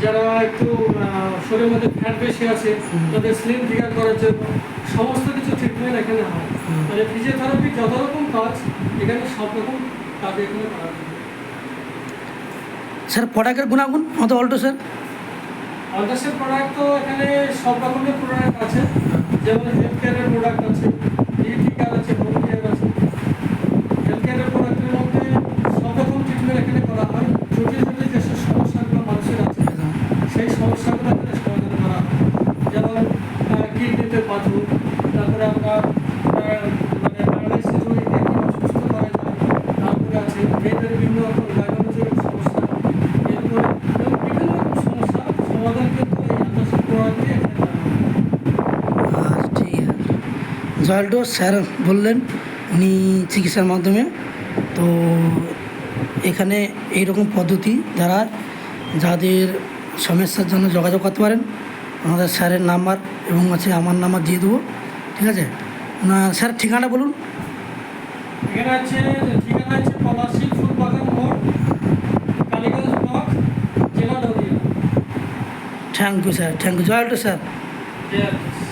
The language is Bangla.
যারা একটু শরীরের মধ্যে ফ্যাট বেশি আছে তাদের স্লিম ফিগার করার জন্য সমস্ত কিছু ট্রিটমেন্ট এখানে হয়। মানে ফিজিওথেরাপি যত রকম কাজ এখানে সব রকম কাজ এখানে করা যায়। স্যার প্রোডাক্টের গুণাগুণ আমাদের অল্টো স্যার। আদার্সের প্রোডাক্ট তো এখানে সব রকমের প্রোডাক্ট আছে, যেমন হেলথ কেয়ারের প্রোডাক্ট আছে, বিউটি কেয়ার আছে, হোম কেয়ার আছে। হেলথ কেয়ারের প্রোডাক্টের মধ্যে সব রকম ট্রিটমেন্ট এখানে করা হয়। জটিল জটিল যেসব সমস্যাগুলো মানুষের আছে সেই সমস্যাগুলো এখানে সমাধান করা হয়। যেমন কিডনিতে পাথর, তারপরে আমরা মানে প্যারালাইসিস রোগীকে কীভাবে সুস্থ করা যায়, তারপরে আছে মেয়েদের বিভিন্ন রকম গাইনোকলজির সমস্যা, এরপরে এবং বিভিন্ন রকম সমস্যা সমাধান কিন্তু এই আদার্সের প্রোডাক্ট দিয়ে এখানে করা হয়। ঠিক আছে, জয়ল্টো স্যার বললেন উনি চিকিৎসার মাধ্যমে। তো এখানে এইরকম পদ্ধতি দ্বারা যাদের সমস্যার জন্য যোগাযোগ করতে পারেন, আমাদের স্যারের নাম্বার এবং আছে আমার নাম্বার দিয়ে দেবো, ঠিক আছে না স্যার? ঠিকানা বলুন। এখানে আছে ঠিকানা আছে পলাশী ফুলবাগান মোড়, কালীগঞ্জ ব্লক, জেলা Nadia. Thank you sir, thank you জয়ল্টো স্যার। Yes.